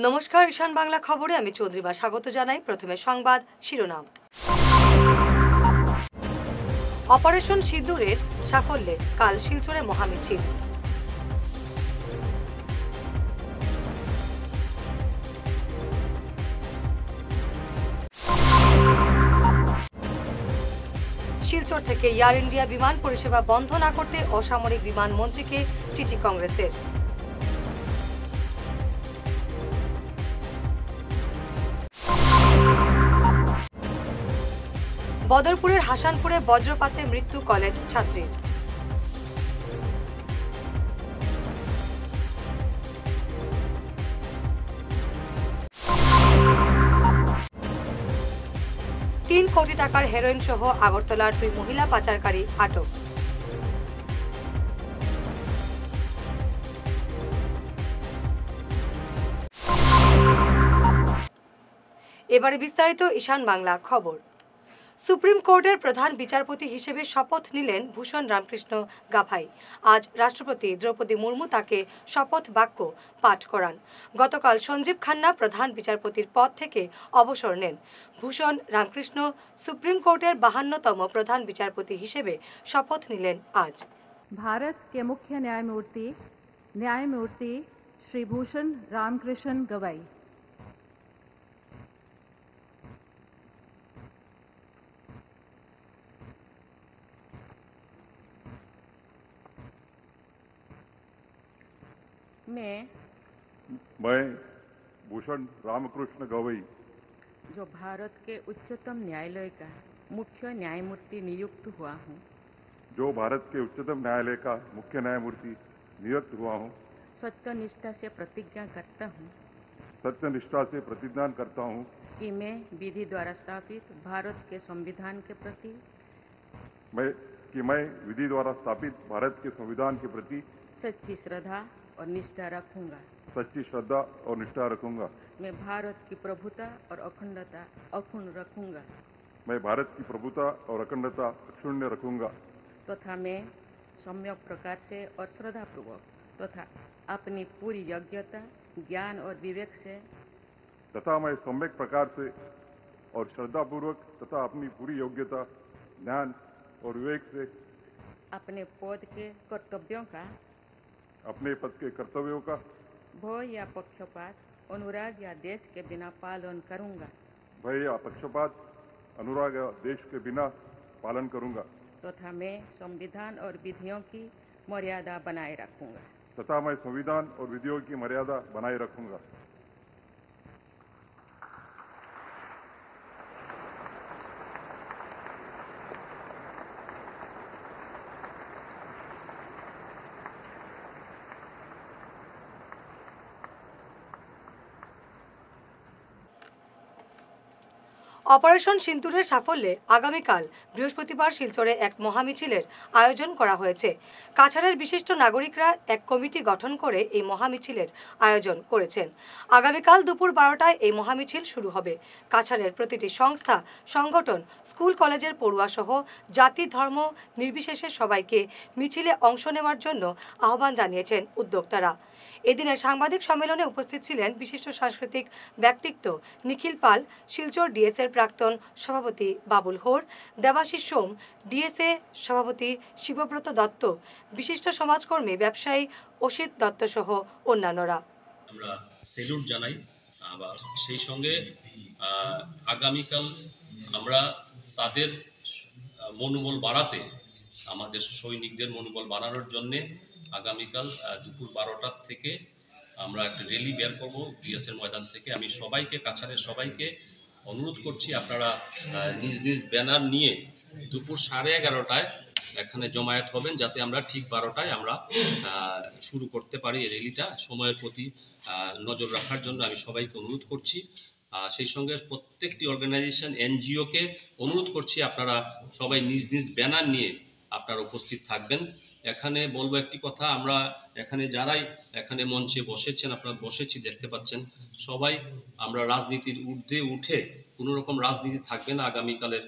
নমস্কার, ঈশান বাংলা খবরে আমি চৌধুরীবা স্বাগত জানাই। প্রথমে সংবাদ শিরোনাম। অপারেশন সিঁদুরের সাফল্যে কাল শিলচরে মহামিছিল। শিলচর থেকে এয়ার ইন্ডিয়া বিমান পরিষেবা বন্ধ না করতে অসামরিক বিমান মন্ত্রীকে চিঠি কংগ্রেসের। বদরপুরের হাসানপুরে বজ্রপাতে মৃত্যু কলেজ ছাত্রীর। তিন কোটি টাকার হেরোইন সহ আগরতলার 2 মহিলা পাচারকারী আটক। এবারে বিস্তারিত ঈশান বাংলা খবর। সুপ্রিম কোর্টের প্রধান বিচারপতি হিসেবে শপথ নিলেন ভূষণ রামকৃষ্ণ গাভাই। আজ রাষ্ট্রপতি দ্রৌপদী মুর্মু তাকে শপথ বাক্য পাঠ করান। গতকাল সঞ্জীব খান্না প্রধান বিচারপতির পদ থেকে অবসর নেন। ভূষণ রামকৃষ্ণ সুপ্রিম কোর্টের 52তম প্রধান বিচারপতি হিসেবে শপথ নিলেন আজ। भारत के मुख्य न्यायमूर्ति श्री भूषण रामकृष्ण गवाई। मैं भूषण रामकृष्ण गवई, जो भारत के उच्चतम न्यायालय का मुख्य न्यायमूर्ति नियुक्त हुआ हूँ, जो भारत के उच्चतम न्यायालय का मुख्य न्यायमूर्ति नियुक्त हुआ हूँ, सत्यनिष्ठा से प्रतिज्ञा करता हूँ सत्यनिष्ठा से प्रतिज्ञा करता हूँ कि मैं विधि द्वारा स्थापित भारत के संविधान के प्रति मैं विधि द्वारा स्थापित भारत के संविधान के प्रति सच्ची श्रद्धा और निष्ठा रखूंगा। सच्ची श्रद्धा और निष्ठा रखूंगा। मैं भारत की प्रभुता और अखंडता अक्षुण्ण रखूंगा। मैं भारत की प्रभुता और अखंडता अक्षुण्ण रखूंगा तथा मैं सम्यक प्रकार से और श्रद्धापूर्वक तथा अपनी पूरी योग्यता, ज्ञान और विवेक से तथा मैं सम्यक प्रकार से और श्रद्धापूर्वक तथा अपनी पूरी योग्यता, ज्ञान और विवेक से अपने पद के कर्तव्यों का, अपने पद के कर्तव्यों का भय या पक्षपात, अनुराग या देश के बिना पालन करूंगा। भय या पक्षपात, अनुराग या देश के बिना पालन करूंगा तथा मैं संविधान और विधियों की मर्यादा बनाए रखूंगा। तथा मैं संविधान और विधियों की मर्यादा बनाए रखूंगा। অপারেশন সিঁদুরের সাফল্যে আগামীকাল বৃহস্পতিবার শিলচরে এক মহামিছিলের আয়োজন করা হয়েছে। কাছাড়ের বিশিষ্ট নাগরিকরা এক কমিটি গঠন করে এই মহামিছিলের আয়োজন করেছেন। আগামীকাল দুপুর 12টায় এই মহামিছিল শুরু হবে। কাছাড়ের প্রতিটি সংস্থা, সংগঠন, স্কুল কলেজের পড়ুয়া সহ জাতি ধর্ম নির্বিশেষে সবাইকে মিছিলে অংশ নেওয়ার জন্য আহ্বান জানিয়েছেন উদ্যোক্তারা। এদিনের সাংবাদিক সম্মেলনে উপস্থিত ছিলেন বিশিষ্ট সাংস্কৃতিক ব্যক্তিত্ব নিখিল পাল, শিলচর ডিএসএর প্রাক্তন সভাপতি বাবুল হোর, দেবাশিস সোম, ডিএসএ সভাপতি শিবব্রত দত্ত, বিশিষ্ট সমাজকর্মী ব্যবসায়ী অসিত দত্ত সহ অন্যান্যরা। আমরা সেলুট জানাই। আবার সেই সঙ্গে আগামীকাল আমরা তাদের মনোবল বাড়াতে, আমাদের সৈনিকদের মনোবল বাড়ানোর জন্যে আগামীকাল দুপুর 12টার থেকে আমরা একটা র্যালি বের করব ডিএসএর ময়দান থেকে। আমি সবাইকে, কাছাড়ের সবাইকে অনুরোধ করছি আপনারা নিজ নিজ ব্যানার নিয়ে দুপুর 11:30টায় এখানে জমায়েত হবেন, যাতে আমরা ঠিক 12টায় আমরা শুরু করতে পারি এই র্যালিটা। সময়ের প্রতি নজর রাখার জন্য আমি সবাইকে অনুরোধ করছি। সেই সঙ্গে প্রত্যেকটি অর্গানাইজেশন, এনজিওকে অনুরোধ করছি আপনারা সবাই নিজ নিজ ব্যানার নিয়ে আপনারা উপস্থিত থাকবেন। এখানে বলবো একটি কথা, আমরা এখানে যারাই এখানে মঞ্চে বসেছেন, আপনারা বসেছি দেখতে পাচ্ছেন, সবাই আমরা রাজনীতির ঊর্ধ্বে উঠে কোনো রকম রাজনীতি থাকবে না আগামীকালের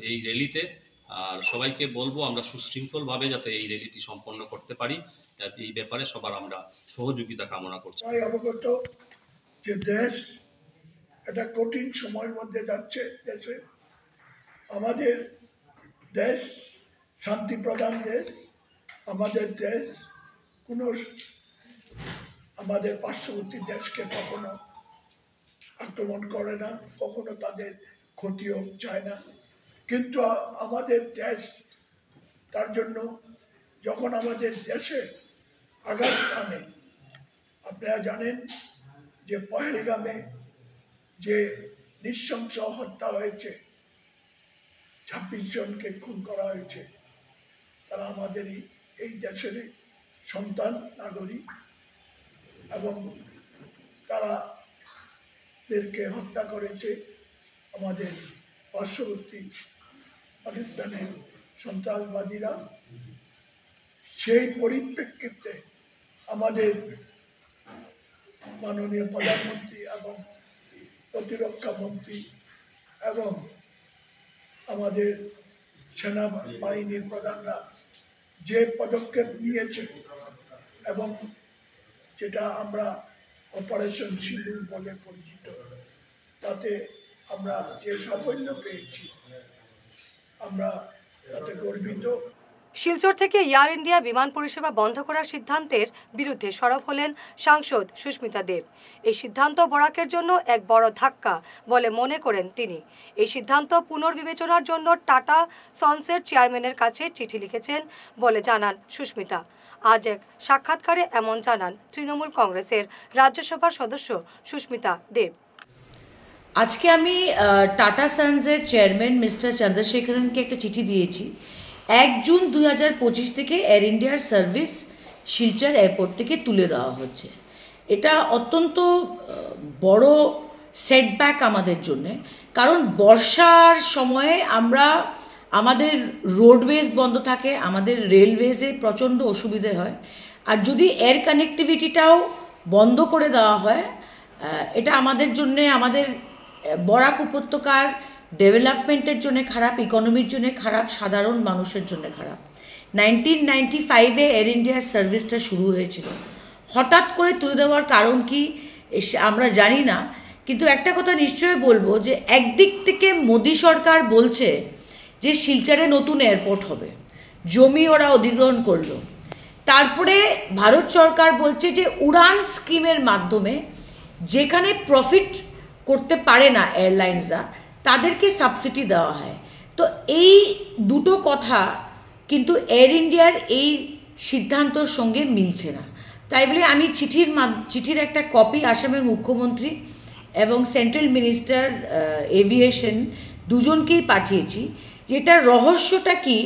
এই র্যালিতে। আর সবাইকে বলবো আমরা সুশৃঙ্খলভাবে যাতে এই র্যালিটি সম্পন্ন করতে পারি, এই ব্যাপারে সবার আমরা সহযোগিতা কামনা করছি। অবগত যে দেশ একটা কঠিন সময়ের মধ্যে যাচ্ছে, দেশে আমাদের দেশ শান্তি প্রধান দেশ, আমাদের দেশ কোনো আমাদের পার্শ্ববর্তী দেশকে কখনো আক্রমণ করে না, কখনো তাদের ক্ষতিও চায় না। কিন্তু আমাদের দেশ তার জন্য যখন আমাদের দেশে আঘাত আনে, আপনারা জানেন যে পহেলগামে যে নৃশংস হত্যা হয়েছে, 26 জনকে খুন করা হয়েছে, তারা আমাদেরই এই দেশের সন্তান নাগরিক এবং তাদেরকে হত্যা করেছে আমাদের পার্শ্ববর্তী পাকিস্তানের সন্ত্রাসবাদীরা। সেই পরিপ্রেক্ষিতে আমাদের মাননীয় প্রধানমন্ত্রী এবং প্রতিরক্ষা মন্ত্রী এবং আমাদের সেনাবাহিনীর প্রধানরা যে পদক্ষেপ নিয়েছে এবং যেটা আমরা অপারেশন সিঁদুর বলে পরিচিত, তাতে আমরা যে সাফল্য পেয়েছি আমরা তাতে গর্বিত। শিলচর থেকে এয়ার ইন্ডিয়া বিমান পরিষেবা বন্ধ করার সিদ্ধান্তের বিরুদ্ধে সরব হলেন সাংসদ সুস্মিতা দেব। এই সিদ্ধান্ত বরাকের জন্য এক বড় ধাক্কা বলে মনে করেন তিনি। এই সিদ্ধান্ত পুনর্বিবেচনার জন্য টাটা সন্সের চেয়ারম্যানের কাছে চিঠি লিখেছেন বলে জানান সুস্মিতা। আজ এক সাক্ষাৎকারে এমন জানান তৃণমূল কংগ্রেসের রাজ্যসভার সদস্য সুস্মিতা দেব। আজকে আমি টাটা সন্সের চেয়ারম্যান মিস্টার চন্দ্রশেখরনকে একটা চিঠি দিয়েছি। 1 জুন 2025 থেকে এয়ার ইন্ডিয়ার সার্ভিস শিলচর এয়ারপোর্ট থেকে তুলে দেওয়া হচ্ছে। এটা অত্যন্ত বড় সেটব্যাক আমাদের জন্যে, কারণ বর্ষার সময়ে আমাদের রোডওয়েজ বন্ধ থাকে, আমাদের রেলওয়েজে প্রচণ্ড অসুবিধে হয়। আর যদি এয়ার কানেক্টিভিটিটাও বন্ধ করে দেওয়া হয়, এটা আমাদের জন্যে, আমাদের বরাক উপত্যকার ডেভেলপমেন্টের জন্য খারাপ, ইকোনমির জন্য খারাপ, সাধারণ মানুষের জন্য খারাপ। 1995-এ এয়ার ইন্ডিয়ার সার্ভিসটা শুরু হয়েছিল। হঠাৎ করে তুলে দেওয়ার কারণ কি আমরা জানি না, কিন্তু একটা কথা নিশ্চয়ই বলবো যে একদিক থেকে মোদি সরকার বলছে যে শিলচরে নতুন এয়ারপোর্ট হবে, জমি ওরা অধিগ্রহণ করলো। তারপরে ভারত সরকার বলছে যে উড়ান স্কিমের মাধ্যমে যেখানে প্রফিট করতে পারে না এয়ারলাইন্সরা, তাদেরকে সাবসিডি দেওয়া হয়। তো এই দুটো কথা কিন্তু এয়ার ইন্ডিয়ার এই সিদ্ধান্তর সঙ্গে মিলছে না। তাই বলে আমি চিঠির একটা কপি আসামের মুখ্যমন্ত্রী এবং সেন্ট্রাল মিনিস্টার এভিয়েশন দুজনকেই পাঠিয়েছি। যেটার রহস্যটা কি,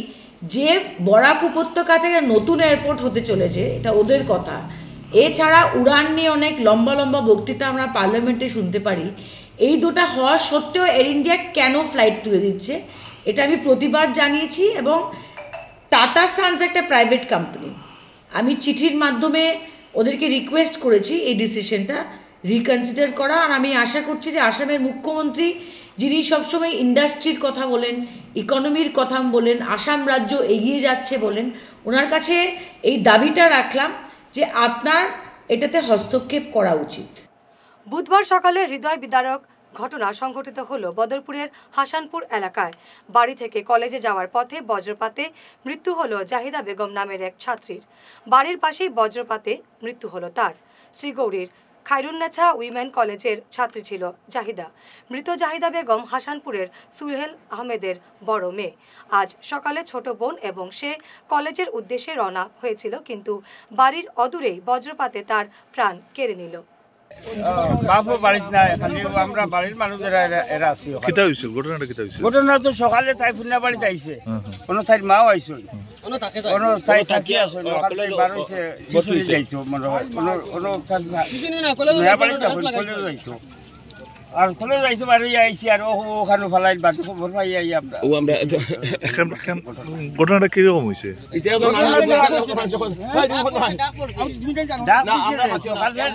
যে বরাক উপত্যকা থেকে নতুন এয়ারপোর্ট হতে চলেছে, এটা ওদের কথা। এছাড়া উড়ান নিয়ে অনেক লম্বা লম্বা বক্তৃতা আমরা পার্লামেন্টে শুনতে পারি। এই দুটা হওয়া সত্ত্বেও এয়ার ইন্ডিয়া কেন ফ্লাইট তুলে দিচ্ছে, এটা আমি প্রতিবাদ জানিয়েছি। এবং টাটা সন্স একটা প্রাইভেট কোম্পানি, আমি চিঠির মাধ্যমে ওদেরকে রিকোয়েস্ট করেছি এই ডিসিশনটা রিকনসিডার করা। আর আমি আশা করছি যে আসামের মুখ্যমন্ত্রী, যিনি সবসময় ইন্ডাস্ট্রির কথা বলেন, ইকোনমির কথা বলেন, আসাম রাজ্য এগিয়ে যাচ্ছে বলেন, ওনার কাছে এই দাবিটা রাখলাম যে আপনার এটাতে হস্তক্ষেপ করা উচিত। বুধবার সকালে হৃদয় বিদারক ঘটনা সংঘটিত হলো বদরপুরের হাসানপুর এলাকায়। বাড়ি থেকে কলেজে যাওয়ার পথে বজ্রপাতে মৃত্যু হলো জাহিদা বেগম নামের এক ছাত্রীর। বাড়ির পাশেই বজ্রপাতে মৃত্যু হলো তার। শ্রীগৌরীর খায়রুন্নেছা উইমেন কলেজের ছাত্রী ছিল জাহিদা। মৃত জাহিদা বেগম হাসানপুরের সুহেল আহমেদের বড় মেয়ে। আজ সকালে ছোট বোন এবং সে কলেজের উদ্দেশ্যে রওনা হয়েছিল, কিন্তু বাড়ির অদূরেই বজ্রপাতে তার প্রাণ কেড়ে নিল। বাপও বাড়িতে নাই, খালি আমরা বাড়ির মানুষেরা এরা আছি। ঘটনা তো সকালে তাই ফুনা বাড়িতে আইছে, কোনো ঠাইর মাও আইসল, কোনো ঠাই থাকি আসল, বার হয়েছে যাইছো, মনে হয় কোনো বাড়িতে যাইছো। আর চলে যাইতে পারি আইছি আর ওখানে ফেলাই বাদ খবর পাই আই আমরা ও আমরা ঘটনাটা কিরকম হয়েছে?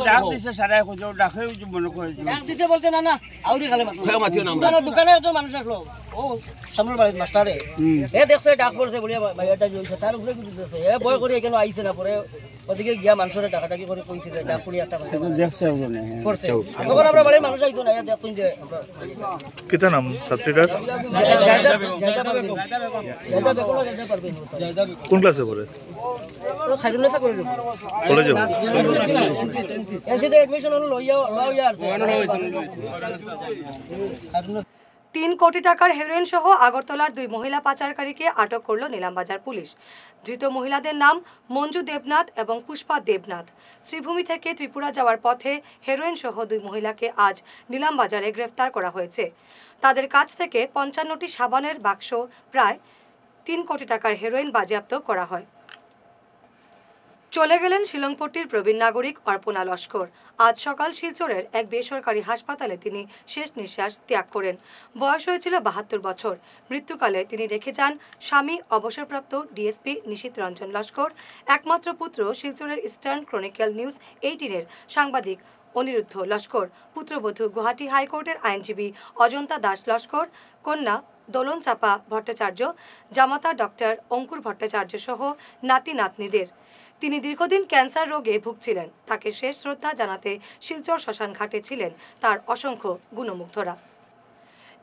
ডাক দিছে সারা ডাকে মনে করে ডাক দিতে বলতে না না আউরি খালে মাত্র দোকানে একজন মানুষ আসলো ও সামনের বাড়ির মাস্টারে এ দেখছে ডাক পড়ছে বলিয়া ভাইয়াটা জ্বলছে তার উপরে কিছু দিতেছে এ ভয় করে কেন আইছে না পরে ওদিকে গিয়া মানুষের টাকাটাকি করে কইছে যে ডাক পড়ি একটা দেখছে করছে তখন আমরা বাড়ির মানুষ আইতো না দেখুন যে কিতা নাম ছাত্রীটার? কোন ক্লাসে পড়ে? কলেজে এডমিশন লইয়া আছে 3 কোটি টাকার হেরোইন সহ আগরতলার 2 মহিলা পাচারকারীকে আটক করল নিলামবাজার পুলিশ। ধৃত মহিলাদের নাম মঞ্জু দেবনাথ এবং পুষ্পা দেবনাথ। শ্রীভূমি থেকে ত্রিপুরা যাওয়ার পথে হেরোইন সহ 2 মহিলাকে আজ নিলামবাজারে গ্রেফতার করা হয়েছে। তাদের কাছ থেকে 55টি সাবানের বাক্স প্রায় 3 কোটি টাকার হেরোইন বাজেয়াপ্ত করা হয়। চলে গেলেন শিলংপট্টির প্রবীণ নাগরিক অর্পণা লস্কর। আজ সকাল শিলচরের এক বেসরকারি হাসপাতালে তিনি শেষ নিঃশ্বাস ত্যাগ করেন। বয়স হয়েছিল 72 বছর। মৃত্যুকালে তিনি রেখে যান স্বামী অবসরপ্রাপ্ত ডিএসপি নিশীথ রঞ্জন লস্কর, একমাত্র পুত্র শিলচরের ইস্টার্ন ক্রনিকল নিউজ 18-এর সাংবাদিক অনিরুদ্ধ লস্কর, পুত্রবধূ গুয়াহাটি হাইকোর্টের আইনজীবী অজন্তা দাস লস্কর, কন্যা দোলন চাপা ভট্টাচার্য, জামাতা ডক্টর অঙ্কুর ভট্টাচার্য সহ নাতি নাতনিদের। তিনি দীর্ঘদিন ক্যান্সার রোগে ভুগছিলেন। তাকে শেষ শ্রদ্ধা জানাতে শিলচর শ্মশান ঘাটে ছিলেন তার অসংখ্য গুণমুগ্ধরা।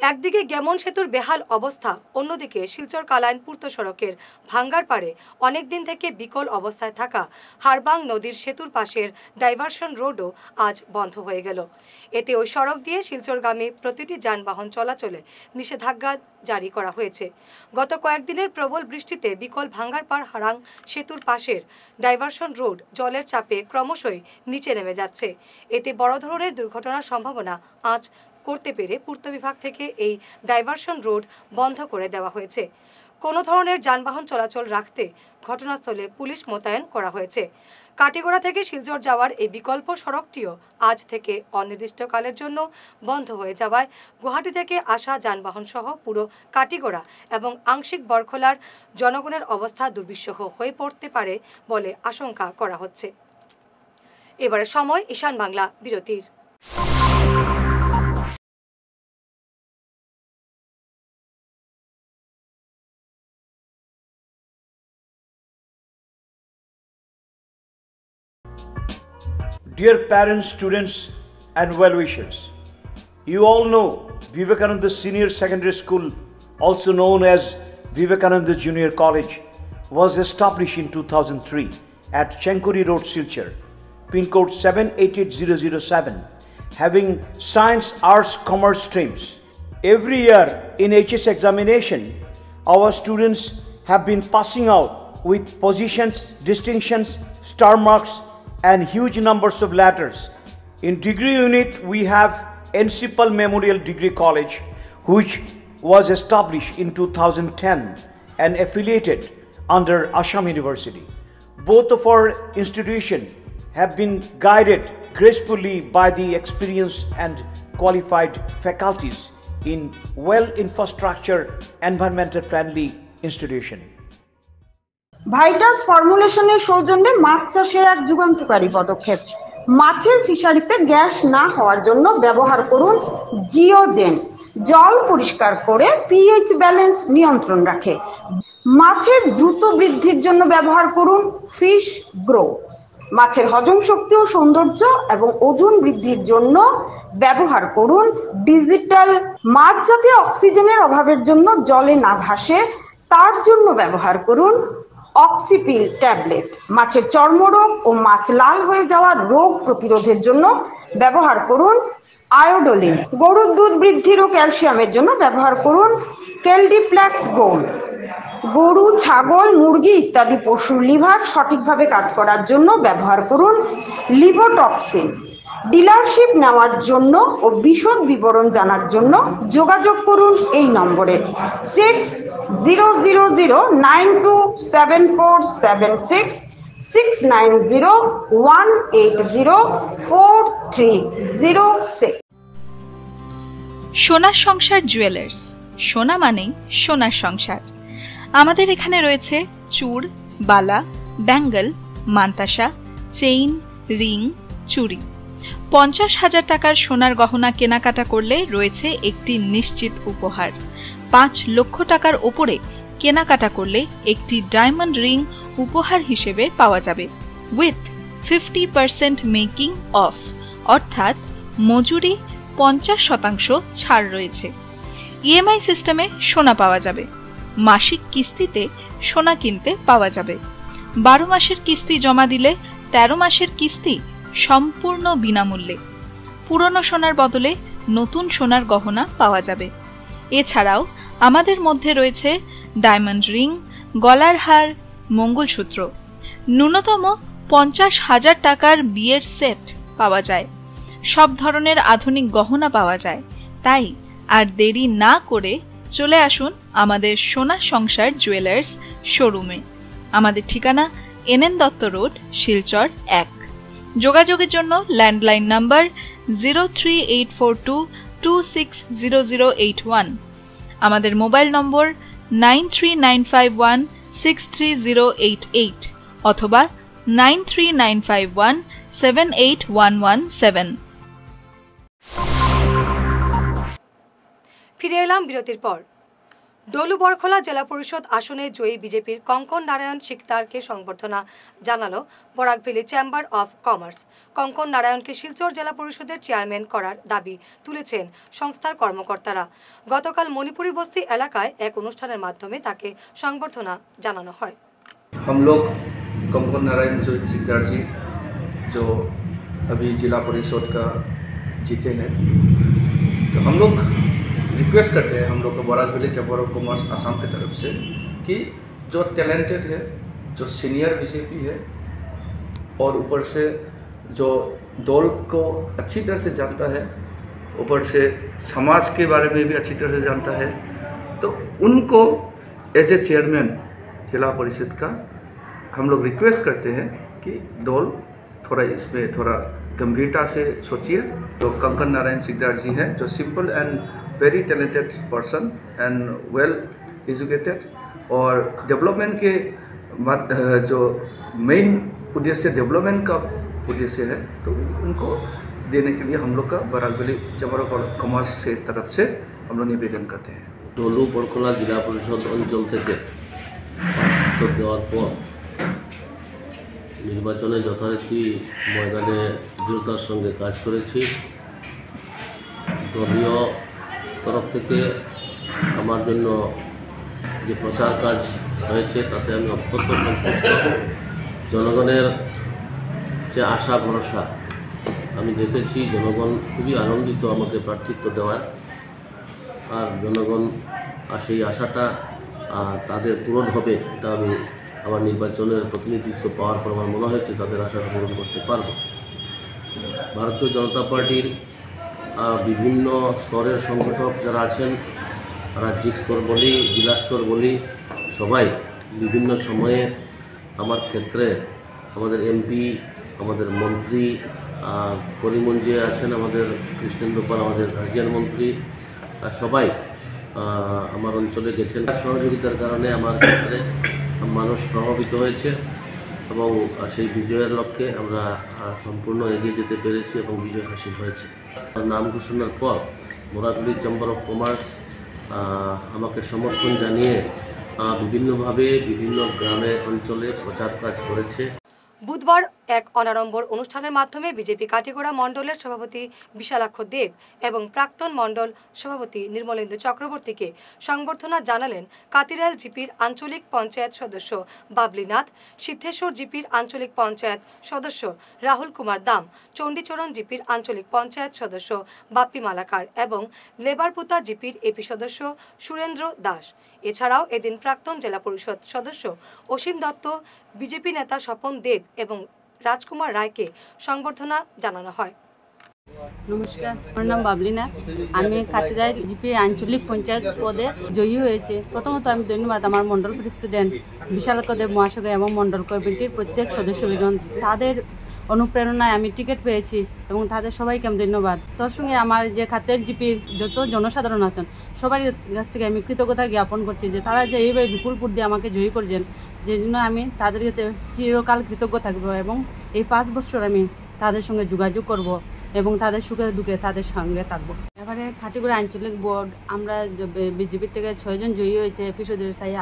একদিকে গেমন সেতুর বেহাল অবস্থা, অন্যদিকে শিলচর কালাইন পূর্ত সড়কের ভাঙ্গার পাড়ে অনেকদিন থেকে বিকল অবস্থায় থাকা হারবাং নদীর সেতুর পাশের ডাইভারশন রোডও আজ বন্ধ হয়ে গেল। এতে ওই সড়ক দিয়ে শিলচরগামী প্রতিটি যানবাহন চলাচলে নিষেধাজ্ঞা জারি করা হয়েছে। গত কয়েকদিনের প্রবল বৃষ্টিতে বিকল ভাঙ্গারপাড় হারাং সেতুর পাশের ডাইভারশন রোড জলের চাপে ক্রমশই নিচে নেমে যাচ্ছে। এতে বড় ধরনের দুর্ঘটনার সম্ভাবনা আজ করতে পেরে পূর্ত বিভাগ থেকে এই ডাইভারশন রোড বন্ধ করে দেওয়া হয়েছে। কোনো ধরনের যানবাহন চলাচল রাখতে ঘটনাস্থলে পুলিশ মোতায়েন করা হয়েছে। কাটিগড়া থেকে শিলচর যাওয়ার এই বিকল্প সড়কটিও আজ থেকে অনির্দিষ্টকালের জন্য বন্ধ হয়ে যাওয়ায় গুয়াহাটি থেকে আসা যানবাহন সহ পুরো কাটিগড়া এবং আংশিক বরখলার জনগণের অবস্থা দুর্বিষহ হয়ে পড়তে পারে বলে আশঙ্কা করা হচ্ছে। এবারে সময় ঈশান বাংলা বিরতির। Dear parents, students and well-wishers, you all know Vivekananda Senior Secondary School, also known as Vivekananda Junior College, was established in 2003 at Chenkuri Road, Silchar, pin code 788007, having science, arts, commerce streams. Every year in HS examination, our students have been passing out with positions, distinctions, star marks, and huge numbers of letters. In degree unit, we have Encipal Memorial Degree College, which was established in 2010 and affiliated under Assam University. Both of our institutions have been guided gracefully by the experienced and qualified faculties in well-infrastructure, environmental-friendly institution. Vital ফর্মুলেশনের সৌজন্যে মাছ চাষের এক যুগান্তকারী পদক্ষেপ। মাছের ফিশারিতে gas না হওয়ার জন্য ব্যবহার করুন জিওজেন। জল পরিষ্কার করে পিএইচ ব্যালেন্স নিয়ন্ত্রণ রাখে। মাছের দ্রুত বৃদ্ধির জন্য ব্যবহার করুন ফিশ গ্রো। মাছের হজম শক্তি ও সৌন্দর্য এবং ওজন বৃদ্ধির জন্য ব্যবহার করুন ডিজিটাল। মাছ যাতে অক্সিজেনের অভাবের জন্য জলে না ভাসে তার জন্য ব্যবহার করুন অক্সিপিল ট্যাবলেট। মাছের চর্মরোগ ও মাছ লাল হয়ে যাওয়ার রোগ প্রতিরোধের জন্য ব্যবহার করুন আয়োডোলিন। গরুর দুধ বৃদ্ধির ও ক্যালসিয়ামের জন্য ব্যবহার করুন কেলডিপ্লেক্স গোল্ড। গরু, ছাগল, মুরগি ইত্যাদি পশুর লিভার সঠিকভাবে কাজ করার জন্য ব্যবহার করুন লিভোটক্সিন। ডিলারশিপ নেওয়ার জন্য ও বিশদ বিবরণ জানার জন্য যোগাযোগ করুন এই নম্বরে 6000927476 69018043006। সোনার সংসার জুয়েলার্স, সোনা মানেই সোনার সংসার। আমাদের এখানে রয়েছে চূড়, বালা, ব্যাঙ্গল, মান্তাসা, চেইন, রিং, চুড়ি। 50,000 টাকার সোনার গহনা কেনাকাটা করলে রয়েছে একটি নিশ্চিত উপহার। 5 লক্ষ টাকার ওপরে কেনাকাটা করলে একটি ডায়মন্ড রিং উপহার হিসেবে পাওয়া যাবে উইথ 50% মেকিং অফ, অর্থাৎ মজুরি 50% ছাড় রয়েছে। ইএমআই সিস্টেমে সোনা পাওয়া যাবে। মাসিক কিস্তিতে সোনা কিনতে পাওয়া যাবে। 12 মাসের কিস্তি জমা দিলে 13 মাসের কিস্তি সম্পূর্ণ বিনামূল্যে। পুরনো সোনার বদলে নতুন সোনার গহনা পাওয়া যাবে। এছাড়াও আমাদের মধ্যে রয়েছে ডায়মন্ড রিং, গলার হার, মঙ্গলসূত্র। ন্যূনতম 50,000 টাকার বিয়ের সেট পাওয়া যায়। সব ধরনের আধুনিক গহনা পাওয়া যায়। তাই আর দেরি না করে চলে আসুন আমাদের সোনা সংসার জুয়েলার্স শোরুমে। আমাদের ঠিকানা NN দত্ত রোড, শিলচর 1। যোগাযোগের জন্য ল্যান্ডলাইন নাম্বার 038422600081, আমাদের মোবাইল নম্বর 9395163088 অথবা 9395178117। ফিরে এলাম বিরতির পর। দলুবরখোলা জেলা পরিষদ আসনে জয়ী বিজেপির কঙ্কন নারায়ণ শিকদারকে সংবর্ধনা জানালো বরাকভেলী চেম্বার অফ কমার্স। কঙ্কন নারায়ণকে শিলচর জেলা পরিষদের চেয়ারম্যান করার দাবি তুলেছেন সংস্থার কর্মকর্তারা। গতকাল মণিপুরি বস্তি এলাকায় এক অনুষ্ঠানের মাধ্যমে তাকে সংবর্ধনা জানানো হয়। हम लोग कंकन नारायण शिकदार जी जो अभी जिला परिषद का जीते हैं, तो हम लोग रिक्वेस्ट करते हैं हम लोग को बराकभेली चैम्बर ऑफ कॉमर्स आसाम की तरफ से कि जो टैलेंटेड है, जो सीनियर बीजेपी है और ऊपर से जो दल को अच्छी तरह से जानता है, ऊपर से समाज के बारे में भी अच्छी तरह से जानता है, तो उनको एज ए चेयरमैन जिला परिषद का हम लोग रिक्वेस्ट करते हैं कि दल थोड़ा इसमें थोड़ा गंभीरता से सोचिए। तो कंकन नारायण शिकदार जी हैं जो simple and very talented person and well educated और डेवलपमेंट के जो मेन उद्देश्य डेवलपमेंट का उद्देश्य है, तो उनको देने के लिए हम लोग का बराकभेली चैम्बर ऑफ कॉमर्स से तरफ से हम लोग निवेदन करते हैं। দলুবরখোলা जिला परिषद अंचल থেকে দেওয়ার পর নির্বাচনে যথারীতি ময়দানে দৃঢ়তার সঙ্গে কাজ করেছি। দলীয় তরফ থেকে আমার জন্য যে প্রচার কাজ হয়েছে তাতে আমি অত্যন্ত সন্তুষ্ট। জনগণের যে আশা ভরসা আমি দেখেছি, জনগণ খুবই আনন্দিত আমাকে প্রার্থিত্ব দেওয়ার। আর জনগণ আর সেই আশাটা তাদের পূরণ হবে, এটা আমি আমার নির্বাচনের প্রতিনিধিত্ব পাওয়ার পর আমার মনে হয়েছে তাদের আশাটা পূরণ করতে পারব। ভারতীয় জনতা পার্টির বিভিন্ন স্তরের সংগঠক যারা আছেন, রাজ্যিক স্তর বলি, জেলা স্তর বলি, সবাই বিভিন্ন সময়ে আমার ক্ষেত্রে আমাদের এমপি, আমাদের মন্ত্রী, করিমগঞ্জে আছেন আমাদের কৃষ্ণেন্দ্র পাল, আমাদের গার্জিয়ান মন্ত্রী, সবাই আমার অঞ্চলে গেছেন। সহযোগিতার কারণে আমার ক্ষেত্রে মানুষ প্রভাবিত হয়েছে এবং সেই বিজয়ের লক্ষ্যে আমরা সম্পূর্ণ এগিয়ে যেতে পেরেছি এবং বিজয় হাসিল হয়েছে। নাম ঘোষণার পর বরাকভেলী চেম্বার অফ কমার্স আমাকে সমর্থন জানিয়ে বিভিন্নভাবে বিভিন্ন গ্রামে অঞ্চলে প্রচার কাজ করেছে। বুধবার এক অনাড়ম্বর অনুষ্ঠানের মাধ্যমে বিজেপি কাটিগড়া মণ্ডলের সভাপতি বিশালাক্ষ দেব এবং প্রাক্তন মণ্ডল সভাপতি নির্মলেন্দু চক্রবর্তীকে সংবর্ধনা জানালেন কাতিরাল জিপির আঞ্চলিক পঞ্চায়েত সদস্য বাবলিনাথ, সিদ্ধেশ্বর জিপির আঞ্চলিক পঞ্চায়েত সদস্য রাহুল কুমার দাম, চণ্ডীচরণ জিপির আঞ্চলিক পঞ্চায়েত সদস্য বাপ্পি মালাকার এবং লেবারপুতা জিপির এপি সদস্য সুরেন্দ্র দাস। এছাড়াও এদিন প্রাক্তন জেলা পরিষদ সদস্য অসীম দত্ত, বিজেপি নেতা স্বপন দেব এবং রাজকুমার রায়কে সংবর্ধনা জানানো হয়। নমস্কার, আমার নাম বাবলিনা। আমি কাতিরাই জিপি আঞ্চলিক পঞ্চায়েত পদে জয়ী হয়েছে। প্রথমত আমি ধন্যবাদ আমার মন্ডল প্রেসিডেন্ট বিশালাক্ষ দেব মহাশয় এবং মন্ডল কমিটির প্রত্যেক সদস্যগণ। তাদের অনুপ্রেরণায় আমি টিকিট পেয়েছি এবং তাদের সবাইকে আমি ধন্যবাদ। তার সঙ্গে আমার যে খাতের জিপির যত জনসাধারণ আছেন সবার কাছ থেকে আমি কৃতজ্ঞতা জ্ঞাপন করছি যে তারা যে এইভাবে বিপুল ভোট দিয়ে আমাকে জয়ী করছেন, যে জন্য আমি তাদের কাছে চিরকাল কৃতজ্ঞ থাকবো এবং এই 5 বছর আমি তাদের সঙ্গে যোগাযোগ করব এবং তাদের সুখে দুঃখে তাদের সঙ্গে থাকবো। এবারে খাটিগুড়া আঞ্চলিক বোর্ড আমরা বিজেপির থেকে 6 জন জয়ী হয়েছে এপিসোডের, তাই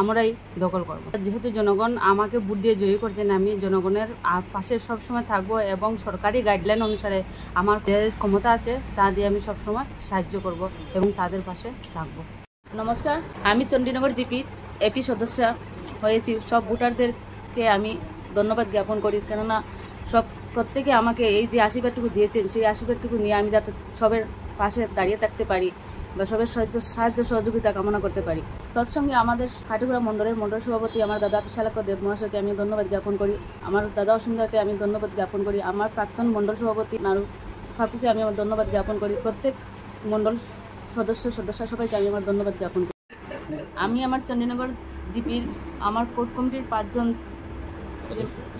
আমরাই দখল করব। যেহেতু জনগণ আমাকে ভোট দিয়ে জয়ী করছেন, আমি জনগণের পাশে সবসময় থাকবো এবং সরকারি গাইডলাইন অনুসারে আমার যে ক্ষমতা আছে তা দিয়ে আমি সবসময় সাহায্য করব এবং তাদের পাশে থাকবো। নমস্কার, আমি চণ্ডীনগর জিপির এপি সদস্য হয়েছি। সব ভোটারদেরকে আমি ধন্যবাদ জ্ঞাপন করি, কেননা প্রত্যেকে আমাকে এই যে আশীর্বাদটুকু দিয়েছেন সেই আশীর্বাদটুকু নিয়ে আমি যাতে সবের পাশে দাঁড়িয়ে থাকতে পারি বা সবের সাহায্য সহযোগিতা কামনা করতে পারি। তৎসঙ্গে আমাদের খাটিগুড়া মণ্ডলের মণ্ডল সভাপতি আমার দাদা বিশালাক্ষ দেব মহাশয়কে আমি ধন্যবাদ জ্ঞাপন করি, আমার দাদা অসুন্দরকে আমি ধন্যবাদ জ্ঞাপন করি, আমার প্রাক্তন মণ্ডল সভাপতি নারু ফাকুকে আমি আমার ধন্যবাদ জ্ঞাপন করি, প্রত্যেক মণ্ডল সদস্য সবাইকে আমি আমার ধন্যবাদ জ্ঞাপন করি। আমি আমার চণ্ডীনগর জিপির আমার কোর কমিটির 5 জন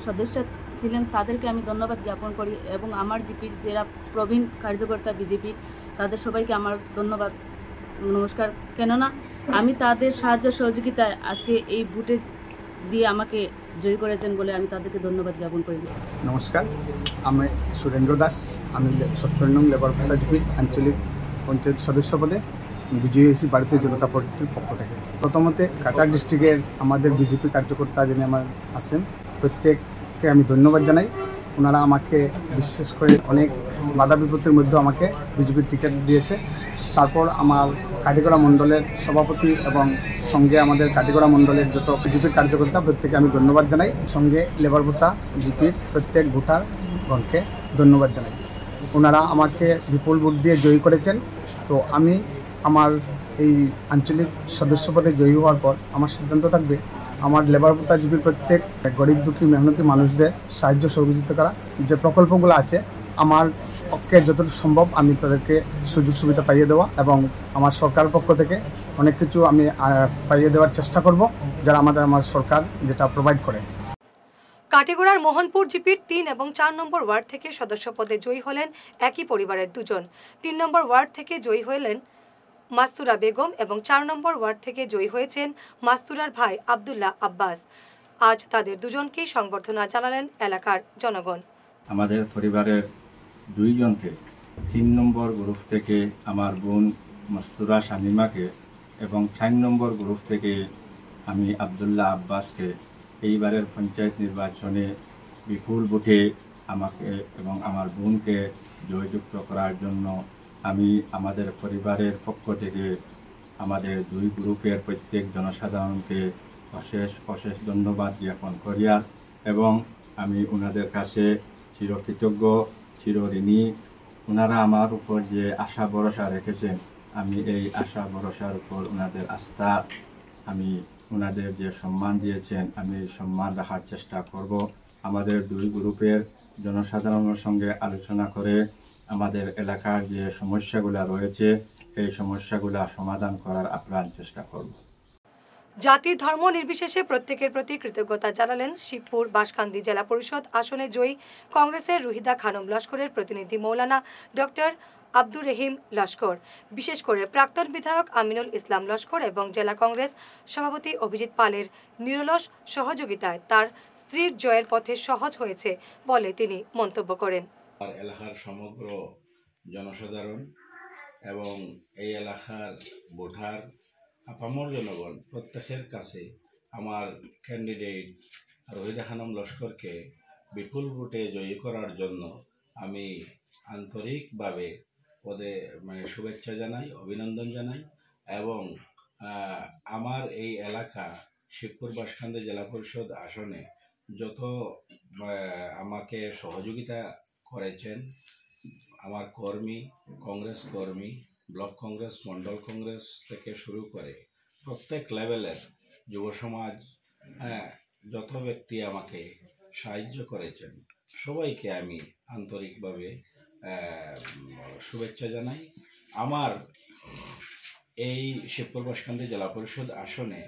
সদস্য ছিলেন তাদেরকে আমি ধন্যবাদ জ্ঞাপন করি এবং আমার জিপির যারা প্রবীণ কার্যকর্তা বিজেপি তাদের সবাইকে আমার ধন্যবাদ নমস্কার, কেননা আমি তাদের সাহায্য সহযোগিতায় আজকে এই ভোটে দিয়ে আমাকে জয়ী করেছেন বলে আমি তাদেরকে ধন্যবাদ জ্ঞাপন করি। নমস্কার, আমি সুরেন্দ্র দাস, আমি 70 নং লেবার ভাতা জিপির আঞ্চলিক পঞ্চায়েত সদস্য পদে বিজয়ী হয়েছি ভারতীয় জনতা পার্টির পক্ষ থেকে। প্রথমত কাছাড় ডিস্ট্রিক্টের আমাদের বিজেপি কার্যকর্তা যিনি আমার আছেন প্রত্যেককে আমি ধন্যবাদ জানাই। ওনারা আমাকে বিশেষ করে অনেক বাধা বিপত্তির মধ্যে আমাকে বিজেপির টিকিট দিয়েছে। তারপর আমার কাটিগড়া মণ্ডলের সভাপতি এবং সঙ্গে আমাদের কাটিগড়া মণ্ডলের যত বিজেপির কার্যকর্তা প্রত্যেকে আমি ধন্যবাদ জানাই। সঙ্গে লেবার ভোটা জিপির প্রত্যেক ভোটারগণকে ধন্যবাদ জানাই। ওনারা আমাকে বিপুল ভোট দিয়ে জয়ী করেছেন। তো আমি আমার এই আঞ্চলিক সদস্য পদে জয়ী হওয়ার পর আমার সিদ্ধান্ত থাকবে আমার লেবার ভোটা জিপির প্রত্যেক গরিব দুঃখী মেহনতি মানুষদের সাহায্য সহযোগিতা করা। যে প্রকল্পগুলো আছে আমার পক্ষে যতটুকু সম্ভব আমি তাদেরকে সুযোগ সুবিধা পাইয়ে দেওয়া এবং আমার সরকারের পক্ষ থেকে অনেক কিছু আমি পাইয়ে দেওয়ার চেষ্টা করব যারা আমার সরকার যেটা প্রোভাইড করে। কাটিগড়ার মোহনপুর জিপির 3 এবং 4 নম্বর ওয়ার্ড থেকে সদস্য পদে জয়ী হলেন একই পরিবারের 2 জন। 3 নম্বর ওয়ার্ড থেকে জয়ী হলেন মাস্তুরা বেগম এবং 4 নম্বর ওয়ার্ড থেকে জয়ী হয়েছেন মাস্তুরার ভাই আব্দুল্লাহ আব্বাস। আজ তাদের দুজনকেই সংবর্ধনা জানালেন এলাকার জনগণ। আমাদের পরিবারের 2 জনকে 3 নম্বর গ্রুপ থেকে আমার বোন মাস্তুরা শামিমাকে এবং 4 নম্বর গ্রুপ থেকে আমি আব্দুল্লাহ আব্বাসকে এইবারের পঞ্চায়েত নির্বাচনে বিপুল ভোটে আমাকে এবং আমার বোনকে জয়যুক্ত করার জন্য আমি আমাদের পরিবারের পক্ষ থেকে আমাদের 2 গ্রুপের প্রত্যেক জনসাধারণকে অশেষ ধন্যবাদ জ্ঞাপন করিয়া এবং আমি ওনাদের কাছে চিরকৃতজ্ঞ চিরঋণী। ওনারা আমার উপর যে আশা ভরসা রেখেছেন আমি এই আশা ভরসার উপর ওনাদের আস্থা, আমি ওনাদের যে সম্মান দিয়েছেন আমি সম্মান রাখার চেষ্টা করব। আমাদের 2 গ্রুপের জনসাধারণের সঙ্গে আলোচনা করে আমাদের এলাকার যে সমস্যাগুলো রয়েছে এই সমস্যাগুলো সমাধান করার আপ্রাণ চেষ্টা করব। জাতি ধর্ম নির্বিশেষে প্রত্যেকের প্রতি কৃতজ্ঞতা জানালেন শিবপুর বাঁশকান্দি জেলা পরিষদ আসনে জয়ী কংগ্রেসের রুহিদা খানম লস্করের প্রতিনিধি মৌলানা ডক্টর আব্দুর রহিম লস্কর, বিশেষ করে প্রাক্তন বিধায়ক আমিনুল ইসলাম লস্কর এবং জেলা কংগ্রেস সভাপতি অভিজিৎ পালের নিরলস সহযোগিতায় তার স্ত্রীর জয়ের পথে সহজ হয়েছে বলে তিনি মন্তব্য করেন। এলাকার সমগ্র জনসাধারণ এবং এই এলাকার ভোটার আপামর জনগণ প্রত্যেকের কাছে আমার ক্যান্ডিডেট রুহিদা খানম লস্করকে বিপুল ভোটে জয়ী করার জন্য আমি আন্তরিকভাবে শুভেচ্ছা জানাই, অভিনন্দন জানাই এবং আমার এই এলাকা শিবপুর বাঁশকান্দি জেলা পরিষদ আসনে যত আমাকে সহযোগিতা করেছেন আমার কর্মী, কংগ্রেস কর্মী, ব্লক কংগ্রেস, মন্ডল কংগ্রেস থেকে শুরু করে প্রত্যেক লেভেলের যুব সমাজ, যত ব্যক্তি আমাকে সাহায্য করেছেন সবাইকে আমি আন্তরিকভাবে শুভেচ্ছা জানাই। আমার এই শিবপুর বাঁশকান্দি জেলা পরিষদ আসনে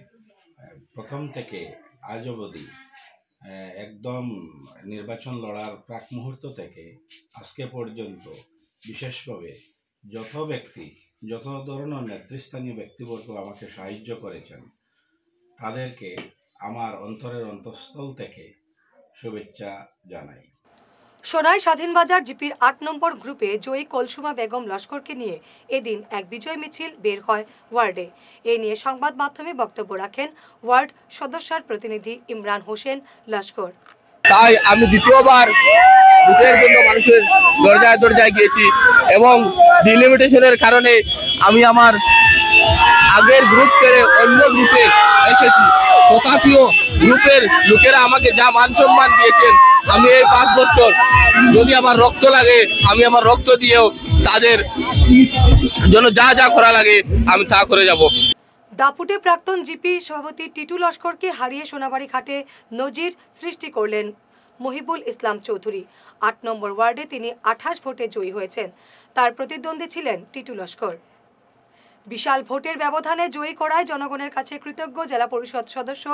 প্রথম থেকে আজ অবধি একদম নির্বাচন লড়ার প্রাক মুহূর্ত থেকে আজকে পর্যন্ত বিশেষভাবে যত ধরনের নেতৃস্থানীয় ব্যক্তিবর্গ আমাকে সাহায্য করেছেন তাদেরকে আমার অন্তরের অন্তঃস্থল থেকে শুভেচ্ছা জানাই। সোনাই স্বাধীনবাজার জিপির ৮ নম্বর গ্রুপে জয়ী কলসুমা বেগম লস্করকে নিয়ে এদিন এক বিজয় মিছিল বের হয় ওয়ার্ডে। এ নিয়ে সংবাদ মাধ্যমে বক্তব্য রাখেন ওয়ার্ড সদস্যের প্রতিনিধি ইমরান হোসেন লস্কর। তাই আমি দ্বিতীয়বার ভোটের জন্য মানুষের দরজায় দরজায় গিয়েছি এবং ডিলিমিটেশনের কারণে আমি আমার আগের গ্রুপ ছেড়ে অন্য গ্রুপে এসেছি। তথাপিও গ্রুপের লোকেরা আমাকে যা মান সম্মান দিয়েছেন, আমি এই 5 বছর যদি আমার রক্ত লাগে আমি আমার রক্ত দিয়েও তাদের জন্য যা যা করা লাগে আমি তা করে যাব। দাপুটে প্রাক্তন জিপি সভাপতি টিটু লস্করকে হারিয়ে সোনাবাড়ি ঘাটে নজির সৃষ্টি করলেন মহিবুল ইসলাম চৌধুরী। ৮ নম্বর ওয়ার্ডে তিনি 28 ভোটে জয়ী হয়েছেন। তার প্রতিদ্বন্দ্বী ছিলেন টিটু লস্কর। বিশাল ভোটের ব্যবধানে জয়ী করায় জনগণের কাছে কৃতজ্ঞ জেলা পরিষদ সদস্য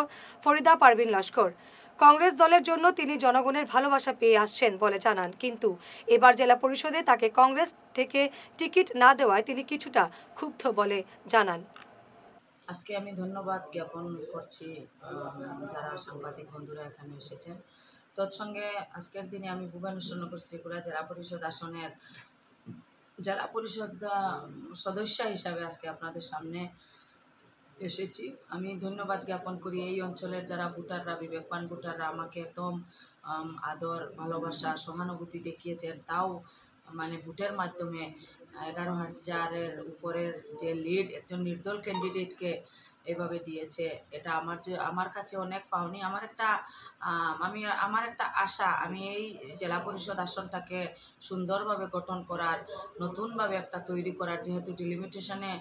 ফরিদা পারভিন লস্কর। কংগ্রেস দলের জন্য তিনি জনগণের ভালোবাসা পেয়ে আসছেন বলে জানান, কিন্তু এবার জেলা পরিষদে তাকে কংগ্রেস থেকে টিকিট না দেওয়ায় তিনি কিছুটা ক্ষুব্ধ বলে জানান। আজকে আমি ধন্যবাদ জ্ঞাপন করছি যারা সাংবাদিক বন্ধুরা এখানে এসেছেন। তৎসঙ্গে আজকের দিনে আমি ভুবনেশ্বরনগর শ্রীপুরা জেলা পরিষদ আসনের জেলা পরিষদ সদস্য হিসাবে আজকে আপনাদের সামনে এসেছি। আমি ধন্যবাদ জ্ঞাপন করি এই অঞ্চলের যারা ভোটাররা, বিবেকবান ভোটাররা আমাকে একদম আদর, ভালোবাসা, সহানুভূতি দেখিয়েছেন। তাও মানে ভোটের মাধ্যমে 11,000-এর উপরের যে লিড একজন নির্দল ক্যান্ডিডেটকে এভাবে দিয়েছে, এটা আমার কাছে অনেক পাওনি। আমার একটা আশা, আমি এই জেলা পরিষদ আসনটাকে সুন্দরভাবে গঠন করার, নতুনভাবে একটা তৈরি করার, যেহেতু ডিলিমিটেশনে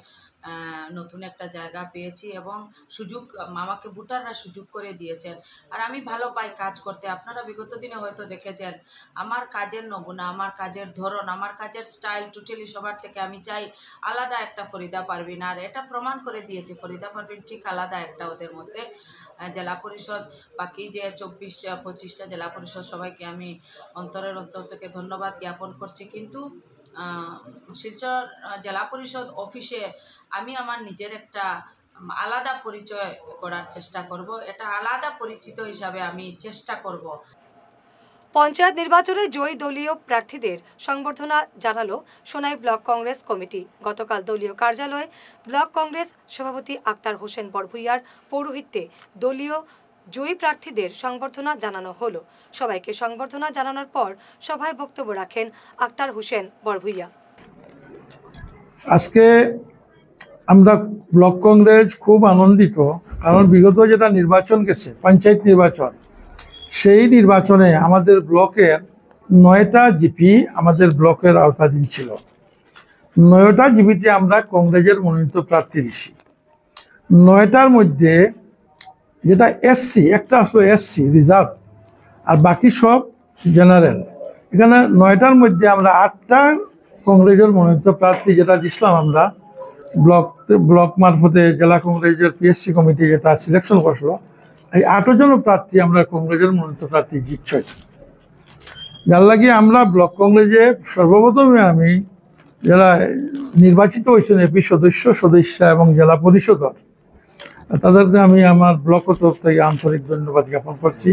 নতুন একটা জায়গা পেয়েছি এবং সুযোগ আমাকে ভোটাররা সুযোগ করে দিয়েছেন। আর আমি ভালো পাই কাজ করতে। আপনারা বিগত দিনে হয়তো দেখেছেন আমার কাজের নমুনা, আমার কাজের ধরন, আমার কাজের স্টাইল টোটালি সবার থেকে আমি চাই আলাদা একটা ফরিদা পারভিন। আর এটা প্রমাণ করে দিয়েছে ফরিদা পারভিন ঠিক আলাদা একটা ওদের মধ্যে। জেলা পরিষদ বাকি যে 24-25টা জেলা পরিষদ সবাইকে আমি অন্তরের অন্তর থেকে ধন্যবাদ জ্ঞাপন করছি, কিন্তু শিলচর জেলা পরিষদ অফিসে আমি আমার নিজের একটা আলাদা পরিচয় করার চেষ্টা করব। এটা আলাদা পরিচিত হিসাবে আমি চেষ্টা করব। পঞ্চায়েত নির্বাচনে জয়ী দলীয় প্রার্থীদের সংবর্ধনা জানালো সোনাই ব্লক কংগ্রেস কমিটি। গতকাল দলীয় কার্যালয়ে ব্লক কংগ্রেস সভাপতি আক্তার হোসেন বড়ভুইয়ার পৌরোহিত্যে দলীয় জয়ী প্রার্থীদের সংবর্ধনা জানানো হলো। সবাইকে সংবর্ধনা জানানোর পর সভায় বক্তব্য রাখেন আক্তার হোসেন বড়ভুইয়া। আজকে আমরা ব্লক কংগ্রেস খুব আনন্দিত, কারণ বিগত যেটা নির্বাচন গেছে পঞ্চায়েত নির্বাচন, সেই নির্বাচনে আমাদের ব্লকের 9টা জিপি আমাদের ব্লকের আওতাধীন ছিল। 9টা জিপিতে আমরা কংগ্রেসের মনোনীত প্রার্থী দিছি। 9টার মধ্যে যেটা এসসি, একটা আসলে এসসি রিজার্ভ, আর বাকি সব জেনারেল। এখানে 9টার মধ্যে আমরা 8টা কংগ্রেসের মনোনীত প্রার্থী যেটা দিছিলাম আমরা ব্লক মারফতে জেলা কংগ্রেসের পিএসসি কমিটি যেটা সিলেকশন করছিল, এই 8 জন প্রার্থী আমরা কংগ্রেসের মনোনীত প্রার্থী জিতছই। যার লাগে আমরা ব্লক কংগ্রেসে সর্বপ্রথমে আমি যারা নির্বাচিত হয়েছেন এপি সদস্য এবং জেলা পরিষদর, তাদেরকে আমি আমার ব্লক তরফ থেকে আন্তরিক ধন্যবাদ জ্ঞাপন করছি।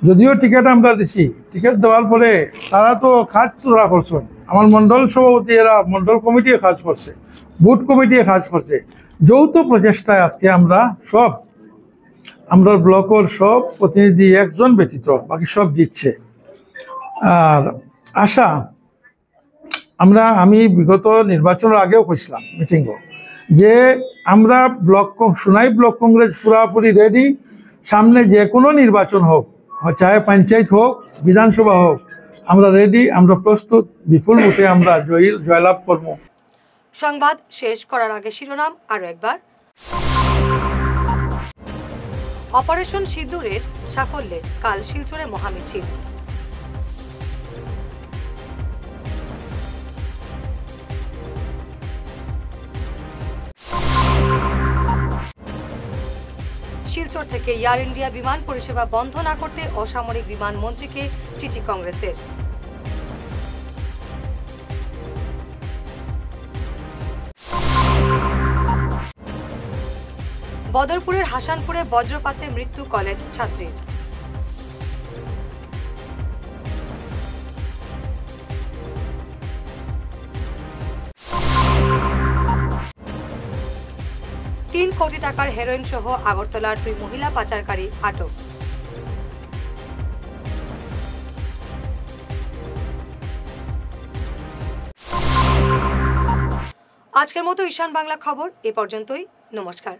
যদিও টিকিট আমরা দিছি, টিকিট দেওয়ার পরে তারা তো কাজ তোলা করছেন। আমার মন্ডল সভাপতি এরা মন্ডল কমিটিও কাজ করছে, বুথ কমিটিও কাজ করছে। যৌথ প্রচেষ্টায় আজকে আমরা ব্লকের সব প্রতিনিধি একজন ব্যতীত বাকি সব জিতছে। আর আশা আমি বিগত নির্বাচনের আগেও কইছিলাম মিটিংও, যে আমরা সোনাই ব্লক কংগ্রেস পুরাপুরি রেডি। সামনে যে কোনো নির্বাচন হোক, চাহে পঞ্চায়েত হোক, বিধানসভা হোক, আমরা রেডি, আমরা প্রস্তুত। বিপুল ভোটে আমরা জয়লাভ করব। সংবাদ শেষ করার আগে শিরোনাম আরো একবার। অপারেশন সিঁদুরের সাফল্যে কাল শিলচরে মহামিছিল। শিলচর থেকে এয়ার ইন্ডিয়া বিমান পরিষেবা বন্ধ না করতে অসামরিক বিমান মন্ত্রীকে চিঠি কংগ্রেসের। বদরপুরের হাসানপুরে বজ্রপাতে মৃত্যু কলেজ ছাত্রীর। $3 কোটি টাকার হেরোইন সহ আগরতলার 2 মহিলা পাচারকারী আটক। আজকের মতো ঈশান বাংলা খবর এ পর্যন্তই। নমস্কার।